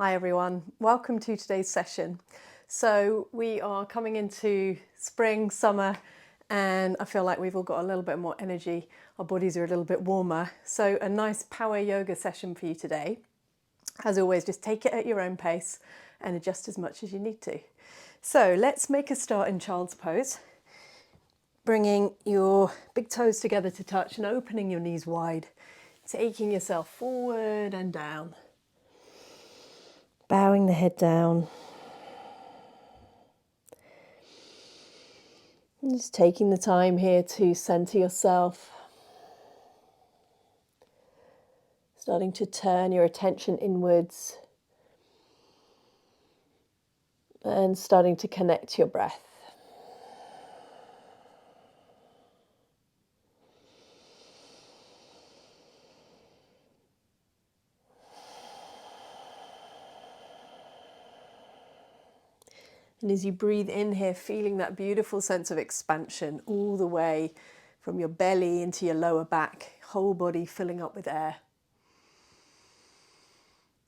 Hi everyone, welcome to today's session. So we are coming into spring, summer, and I feel like we've all got a little bit more energy. Our bodies are a little bit warmer. So a nice power yoga session for you today. As always, just take it at your own pace and adjust as much as you need to. So let's make a start in child's pose. Bringing your big toes together to touch and opening your knees wide. Taking yourself forward and down. Bowing the head down. And just taking the time here to center yourself. Starting to turn your attention inwards. And starting to connect to your breath. And as you breathe in here, feeling that beautiful sense of expansion all the way from your belly into your lower back, whole body filling up with air.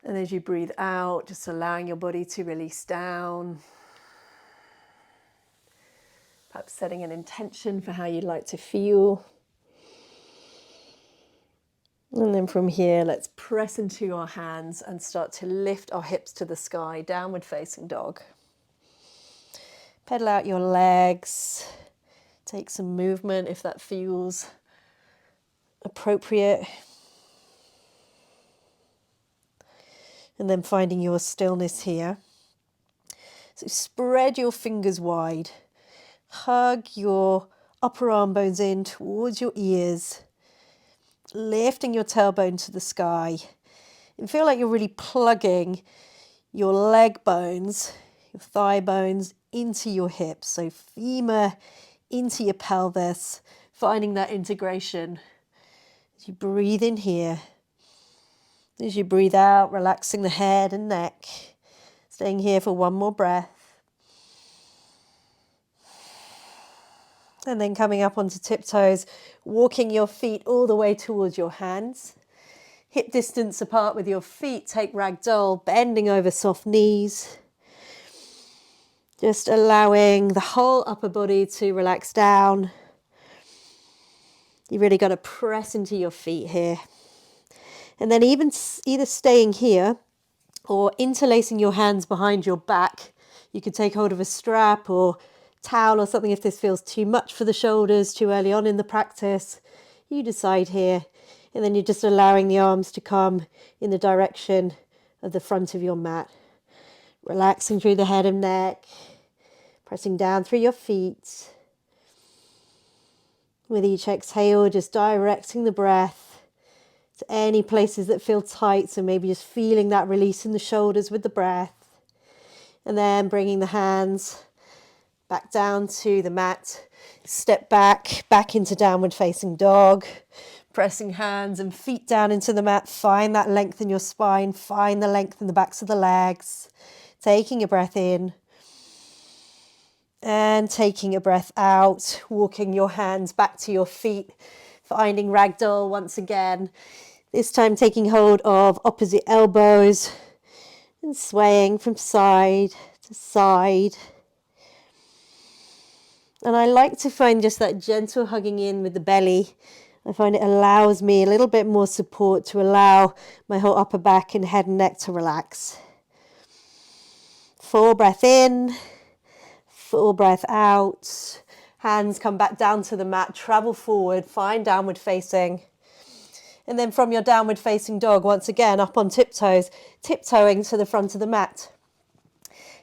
And as you breathe out, just allowing your body to release down. Perhaps setting an intention for how you'd like to feel. And then from here, let's press into our hands and start to lift our hips to the sky, downward facing dog. Pedal out your legs. Take some movement if that feels appropriate. And then finding your stillness here. So spread your fingers wide. Hug your upper arm bones in towards your ears. Lifting your tailbone to the sky. And feel like you're really plugging your leg bones, your thigh bones into your hips. So femur into your pelvis, finding that integration. As you breathe in here. As you breathe out, relaxing the head and neck. Staying here for one more breath. And then coming up onto tiptoes, walking your feet all the way towards your hands. Hip distance apart with your feet, take ragdoll, bending over soft knees. Just allowing the whole upper body to relax down. You really got to press into your feet here. And then either staying here or interlacing your hands behind your back. You could take hold of a strap or towel or something if this feels too much for the shoulders, too early on in the practice. You decide here. And then you're just allowing the arms to come in the direction of the front of your mat. Relaxing through the head and neck. Pressing down through your feet. With each exhale, just directing the breath to any places that feel tight. So maybe just feeling that release in the shoulders with the breath. And then bringing the hands back down to the mat. Step back into downward facing dog. Pressing hands and feet down into the mat. Find that length in your spine. Find the length in the backs of the legs. Taking a breath in. And taking a breath out. Walking your hands back to your feet. Finding ragdoll once again. This time taking hold of opposite elbows. And swaying from side to side. And I like to find just that gentle hugging in with the belly. I find it allows me a little bit more support to allow my whole upper back and head and neck to relax. Full breath in, full breath out. Hands come back down to the mat, travel forward, find downward facing. And then from your downward facing dog, once again, up on tiptoes, tiptoeing to the front of the mat.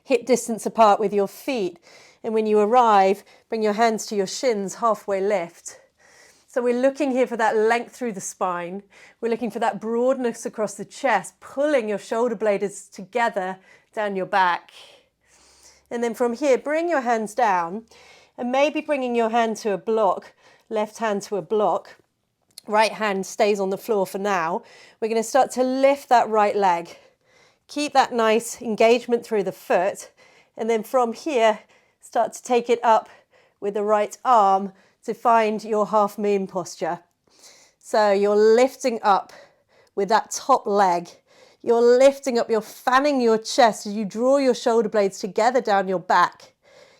Hip distance apart with your feet. And when you arrive, bring your hands to your shins, halfway lift. So we're looking here for that length through the spine. We're looking for that broadness across the chest, pulling your shoulder blades together down your back. And then from here, bring your hands down and maybe bringing your hand to a block, left hand to a block. Right hand stays on the floor for now. We're going to start to lift that right leg. Keep that nice engagement through the foot. And then from here, start to take it up with the right arm to find your half moon posture. So you're lifting up with that top leg. You're lifting up, you're fanning your chest as you draw your shoulder blades together down your back.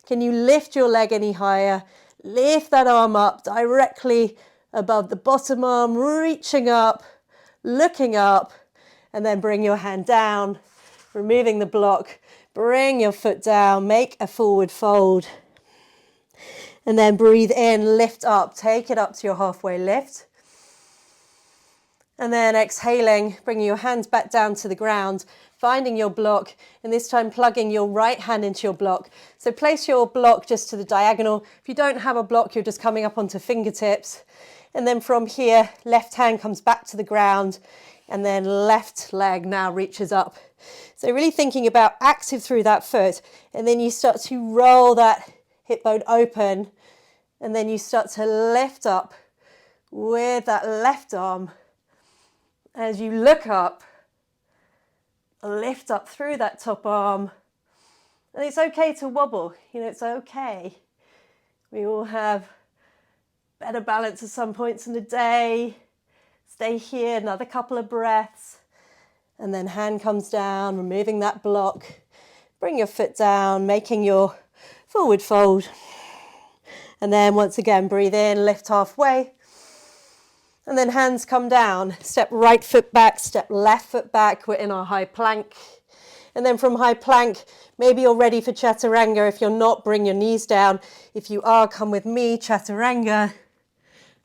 Can you lift your leg any higher? Lift that arm up directly above the bottom arm, reaching up, looking up, and then bring your hand down, removing the block. Bring your foot down, make a forward fold. And then breathe in, lift up, take it up to your halfway lift. And then exhaling, bringing your hands back down to the ground, finding your block, and this time plugging your right hand into your block. So place your block just to the diagonal. If you don't have a block, you're just coming up onto fingertips. And then from here, left hand comes back to the ground, and then left leg now reaches up. So really thinking about active through that foot, and then you start to roll that hip bone open, and then you start to lift up with that left arm. As you look up, lift up through that top arm. And it's okay to wobble, it's okay. We all have better balance at some points in the day. Stay here, another couple of breaths. And then hand comes down, removing that block. Bring your foot down, making your forward fold. And then once again, breathe in, lift halfway. And then hands come down, step right foot back, step left foot back. We're in our high plank. And then from high plank, maybe you're ready for chaturanga. If you're not, bring your knees down. If you are, come with me, chaturanga.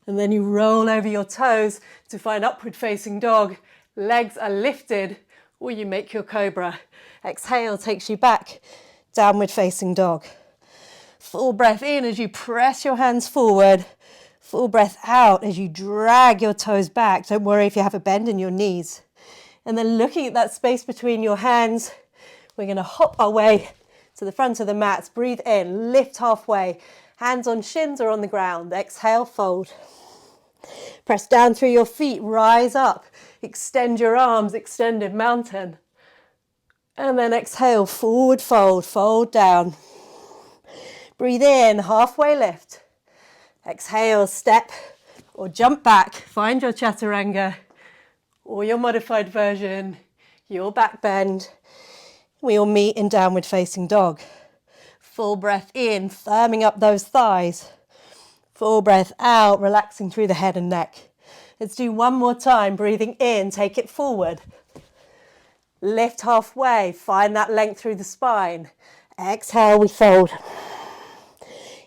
And then you roll over your toes to find upward facing dog. Legs are lifted, or you make your cobra. Exhale takes you back, downward facing dog. Full breath in as you press your hands forward. Full breath out as you drag your toes back. Don't worry if you have a bend in your knees. And then looking at that space between your hands, we're going to hop our way to the front of the mat. Breathe in, lift halfway. Hands on shins or on the ground. Exhale, fold. Press down through your feet, rise up. Extend your arms, extended mountain. And then exhale, forward fold, fold down. Breathe in, halfway lift. Exhale, step or jump back. Find your chaturanga or your modified version, your back bend. We all meet in downward facing dog. Full breath in, firming up those thighs. Full breath out, relaxing through the head and neck. Let's do one more time. Breathing in, take it forward. Lift halfway, find that length through the spine. Exhale, we fold.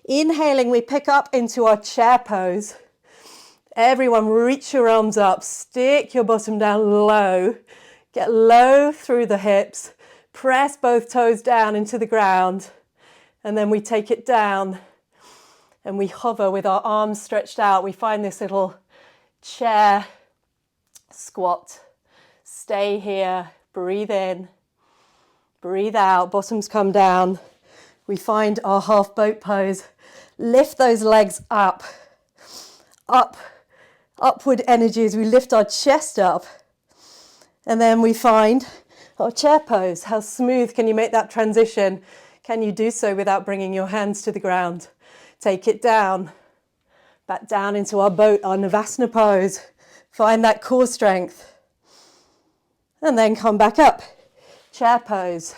Inhaling, we pick up into our chair pose. Everyone reach your arms up, stick your bottom down low. Get low through the hips. Press both toes down into the ground. And then we take it down and we hover with our arms stretched out. We find this little chair squat. Stay here, breathe in, breathe out, bottoms come down. We find our half boat pose. Lift those legs up, upward energy as we lift our chest up. And then we find our chair pose. How smooth can you make that transition? Can you do so without bringing your hands to the ground? Take it down, back down into our boat, our Navasana pose. Find that core strength. And then come back up, chair pose.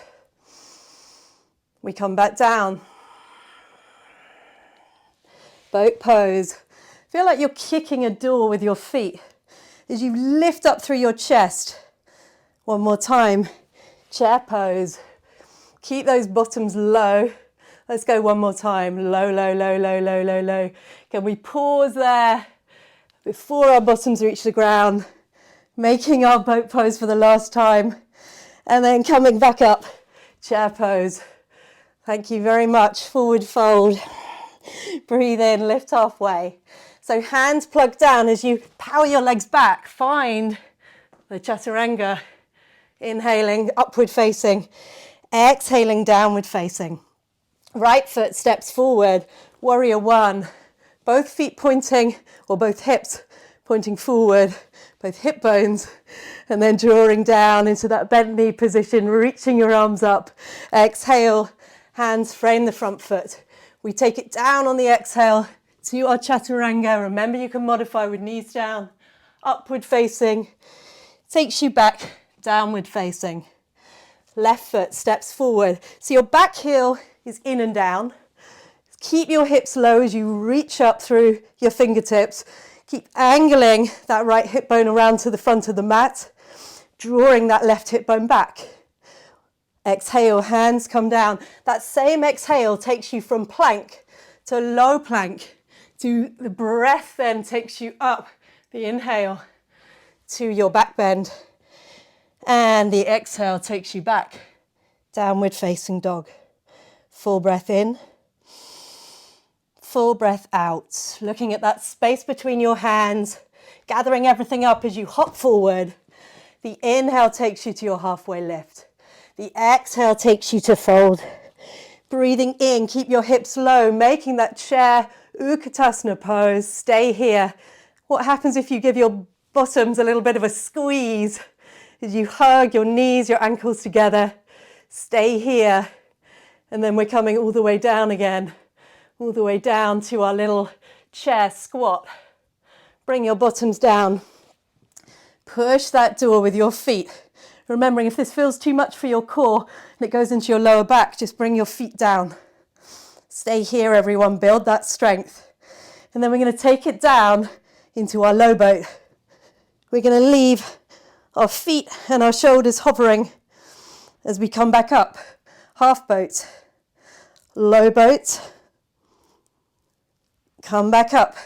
We come back down. Boat pose. Feel like you're kicking a door with your feet as you lift up through your chest. One more time. Chair pose. Keep those bottoms low. Let's go one more time. Low, low, low, low, low, low, low. Can we pause there before our bottoms reach the ground? Making our boat pose for the last time. And then coming back up. Chair pose. Thank you very much. Forward fold. Breathe in, lift halfway. So hands plugged down as you power your legs back. Find the chaturanga. Inhaling, upward facing. Exhaling, downward facing. Right foot steps forward. Warrior one. Both feet pointing, or both hips pointing forward. Both hip bones. And then drawing down into that bent knee position, reaching your arms up. Exhale, hands frame the front foot. We take it down on the exhale to our chaturanga. Remember, you can modify with knees down, upward facing. Takes you back downward facing. Left foot steps forward. So your back heel is in and down. Keep your hips low as you reach up through your fingertips. Keep angling that right hip bone around to the front of the mat, drawing that left hip bone back. Exhale, hands come down. That same exhale takes you from plank to low plank. To the breath then takes you up. The inhale to your back bend. And the exhale takes you back. Downward facing dog. Full breath in. Full breath out. Looking at that space between your hands. Gathering everything up as you hop forward. The inhale takes you to your halfway lift. The exhale takes you to fold. Breathing in, keep your hips low, making that chair Utkatasana pose. Stay here. What happens if you give your bottoms a little bit of a squeeze? As you hug your knees, your ankles together. Stay here. And then we're coming all the way down again. All the way down to our little chair squat. Bring your bottoms down. Push that door with your feet. Remembering if this feels too much for your core and it goes into your lower back, just bring your feet down. Stay here, everyone. Build that strength. And then we're going to take it down into our low boat. We're going to leave our feet and our shoulders hovering as we come back up. Half boat, low boat, come back up.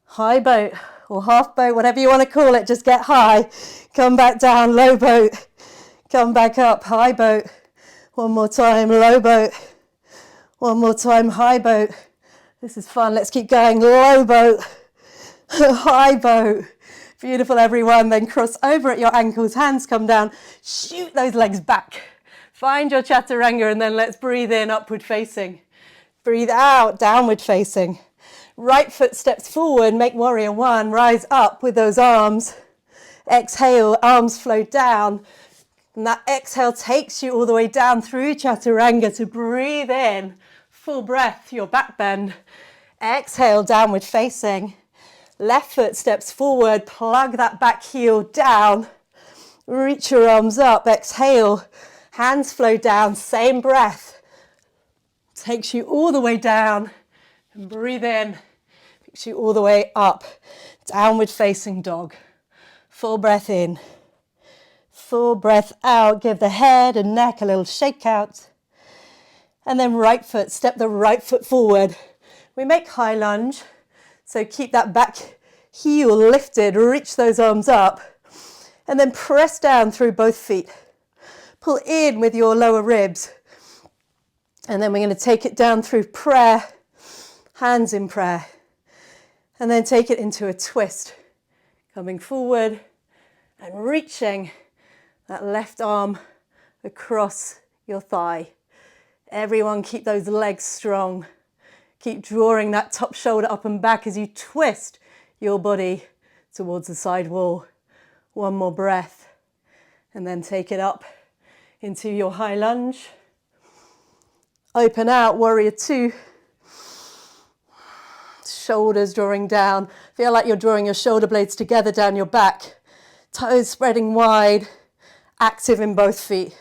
High boat or half boat, whatever you want to call it, just get high. Come back down, low boat. Come back up, high boat. One more time, low boat. One more time, high boat. This is fun, let's keep going. Low boat, high boat. Beautiful, everyone. Then cross over at your ankles, hands come down. Shoot those legs back. Find your chaturanga and then let's breathe in, upward facing. Breathe out, downward facing. Right foot steps forward, make warrior one. Rise up with those arms. Exhale, arms flow down. And that exhale takes you all the way down through chaturanga to breathe in. Full breath, your back bend. Exhale, downward facing. Left foot steps forward, plug that back heel down. Reach your arms up, exhale. Hands flow down, same breath. Takes you all the way down. And breathe in, takes you all the way up. Downward facing dog. Full breath in. Full breath out. Give the head and neck a little shake out. And then right foot, step the right foot forward. We make high lunge. So keep that back heel lifted, reach those arms up. And then press down through both feet. Pull in with your lower ribs. And then we're going to take it down through prayer, hands in prayer. And then take it into a twist. Coming forward and reaching that left arm across your thigh. Everyone keep those legs strong. Keep drawing that top shoulder up and back as you twist your body towards the side wall. One more breath. And then take it up into your high lunge. Open out, warrior two. Shoulders drawing down. Feel like you're drawing your shoulder blades together down your back. Toes spreading wide. Active in both feet.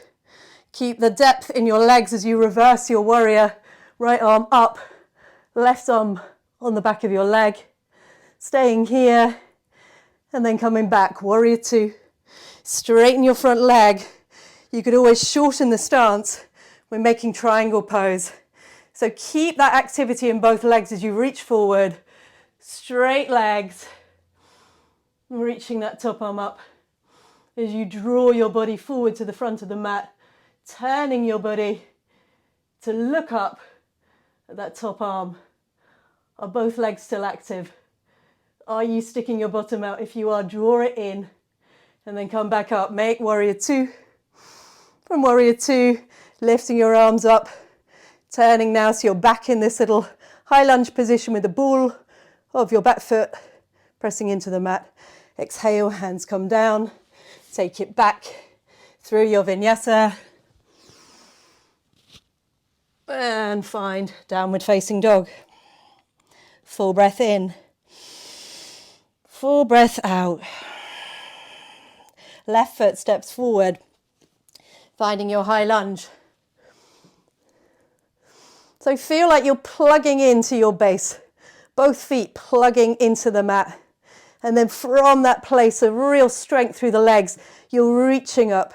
Keep the depth in your legs as you reverse your warrior. Right arm up. Left arm on the back of your leg. Staying here. And then coming back. Warrior two. Straighten your front leg. You could always shorten the stance when making triangle pose. So keep that activity in both legs as you reach forward. Straight legs. Reaching that top arm up. As you draw your body forward to the front of the mat. Turning your body to look up at that top arm. Are both legs still active? Are you sticking your bottom out? If you are, draw it in. And then come back up. Make warrior two. From warrior two, lifting your arms up. Turning now so you're back in this little high lunge position with the ball of your back foot pressing into the mat. Exhale, hands come down. Take it back through your vinyasa. And find downward facing dog. Full breath in. Full breath out. Left foot steps forward, finding your high lunge. So feel like you're plugging into your base, both feet plugging into the mat. And then from that place of real strength through the legs, you're reaching up.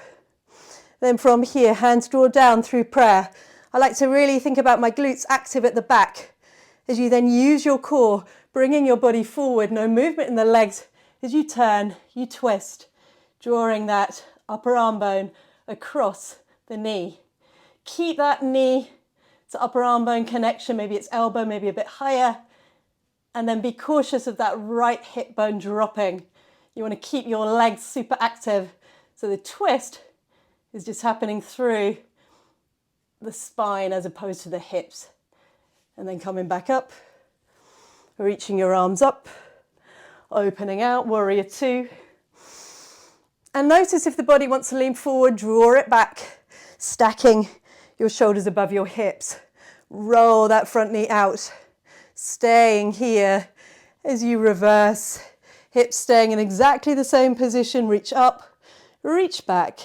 Then from here, hands draw down through prayer. I like to really think about my glutes active at the back as you then use your core, bringing your body forward, no movement in the legs. As you turn, you twist, drawing that upper arm bone across the knee. Keep that knee to upper arm bone connection, maybe it's elbow, maybe a bit higher. And then be cautious of that right hip bone dropping. You want to keep your legs super active. So the twist is just happening through the spine as opposed to the hips. And then coming back up, reaching your arms up, opening out, warrior two. And notice if the body wants to lean forward, draw it back, stacking your shoulders above your hips. Roll that front knee out, staying here as you reverse. Hips staying in exactly the same position, reach up, reach back.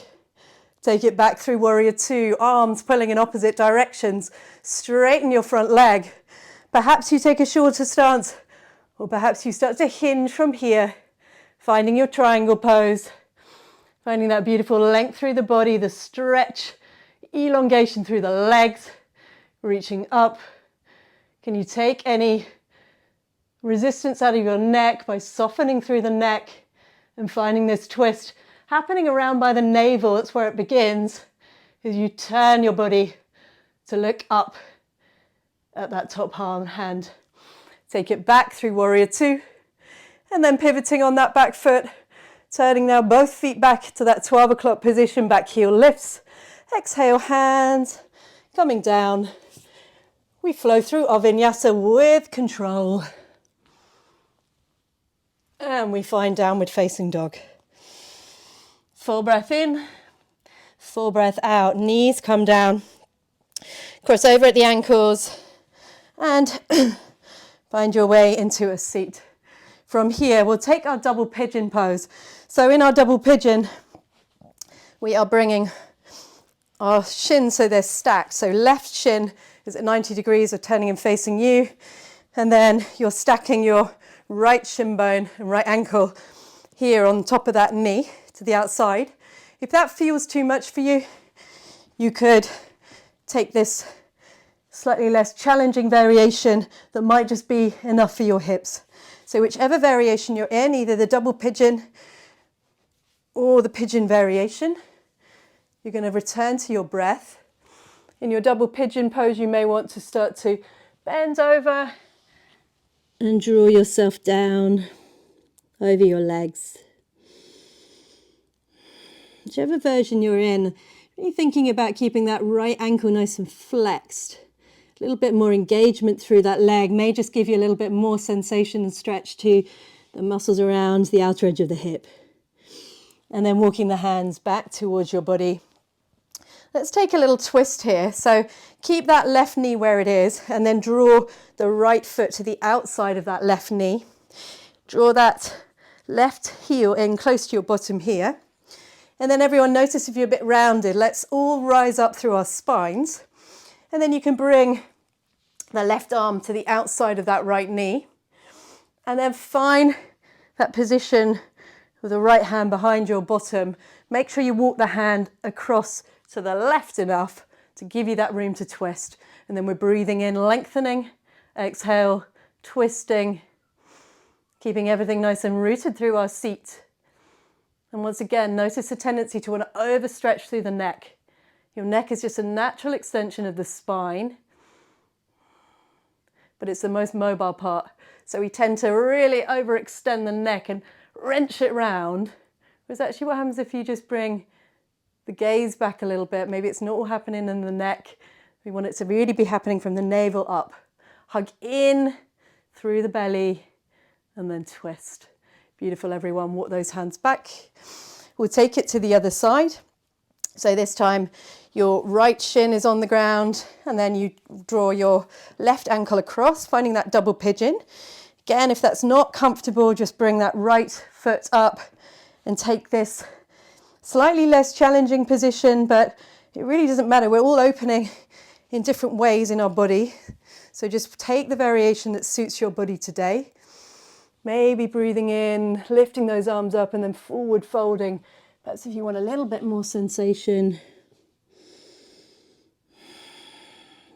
Take it back through warrior two, arms pulling in opposite directions. Straighten your front leg. Perhaps you take a shorter stance, or perhaps you start to hinge from here, finding your triangle pose, finding that beautiful length through the body, the stretch, elongation through the legs, reaching up. Can you take any resistance out of your neck by softening through the neck and finding this twist happening around by the navel? That's where it begins, as you turn your body to look up at that top hand. Take it back through warrior two, and then pivoting on that back foot, turning now both feet back to that 12 o'clock position, back heel lifts. Exhale, hands coming down. We flow through our vinyasa with control. And we find downward facing dog. Full breath in, full breath out. Knees come down. Cross over at the ankles and find your way into a seat. From here, we'll take our double pigeon pose. So in our double pigeon, we are bringing our shins so they're stacked. So left shin is at 90 degrees of turning and facing you. And then you're stacking your right shin bone and right ankle here on top of that knee to the outside. If that feels too much for you, you could take this slightly less challenging variation that might just be enough for your hips. So whichever variation you're in, either the double pigeon or the pigeon variation, you're going to return to your breath. In your double pigeon pose, you may want to start to bend over and draw yourself down over your legs. Whichever version you're in, really thinking about keeping that right ankle nice and flexed. A little bit more engagement through that leg may just give you a little bit more sensation and stretch to the muscles around the outer edge of the hip. And then walking the hands back towards your body. Let's take a little twist here. So keep that left knee where it is and then draw the right foot to the outside of that left knee. Draw that left heel in close to your bottom here. And then everyone notice if you're a bit rounded, let's all rise up through our spines. And then you can bring the left arm to the outside of that right knee. And then find that position with the right hand behind your bottom. Make sure you walk the hand across to the left enough to give you that room to twist. And then we're breathing in, lengthening, exhale, twisting, keeping everything nice and rooted through our seat. And once again, notice the tendency to want to overstretch through the neck. Your neck is just a natural extension of the spine, but it's the most mobile part. So we tend to really overextend the neck and wrench it round. Whereas actually what happens if you just bring the gaze back a little bit? Maybe it's not all happening in the neck. We want it to really be happening from the navel up. Hug in through the belly and then twist. Beautiful, everyone. Walk those hands back. We'll take it to the other side. So this time your right shin is on the ground and then you draw your left ankle across, finding that double pigeon. Again, if that's not comfortable, just bring that right foot up and take this Slightly less challenging position, but it really doesn't matter. We're all opening in different ways in our body. So just take the variation that suits your body today. Maybe breathing in, lifting those arms up and then forward folding. That's if you want a little bit more sensation.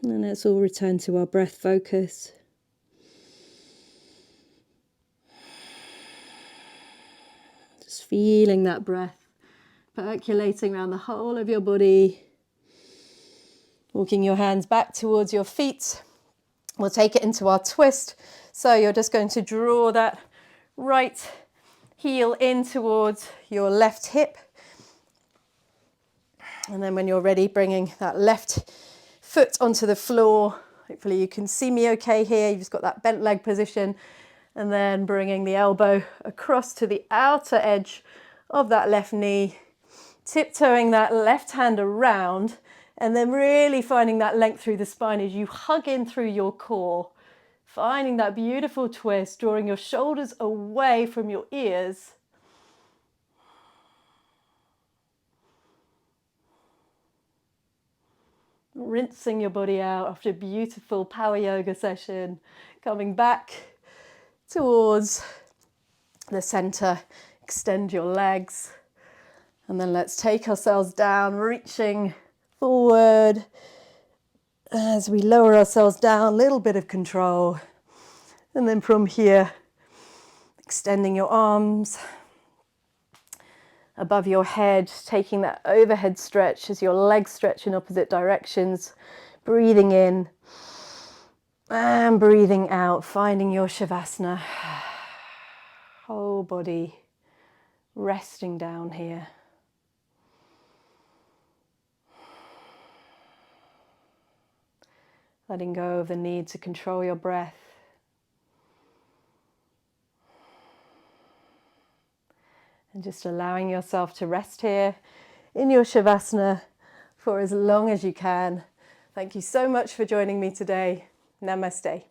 And let's all return to our breath focus. Just feeling that breath percolating around the whole of your body. Walking your hands back towards your feet. We'll take it into our twist. So you're just going to draw that right heel in towards your left hip. And then when you're ready, bringing that left foot onto the floor. Hopefully you can see me okay here. You've just got that bent leg position. And then bringing the elbow across to the outer edge of that left knee. Tiptoeing that left hand around. And then really finding that length through the spine as you hug in through your core. Finding that beautiful twist, drawing your shoulders away from your ears. Rinsing your body out after a beautiful power yoga session. Coming back towards the center. Extend your legs. And then let's take ourselves down, reaching forward. As we lower ourselves down, a little bit of control. And then from here, extending your arms above your head, taking that overhead stretch as your legs stretch in opposite directions. Breathing in and breathing out, finding your Shavasana. Whole body resting down here. Letting go of the need to control your breath. And just allowing yourself to rest here in your Shavasana for as long as you can. Thank you so much for joining me today. Namaste.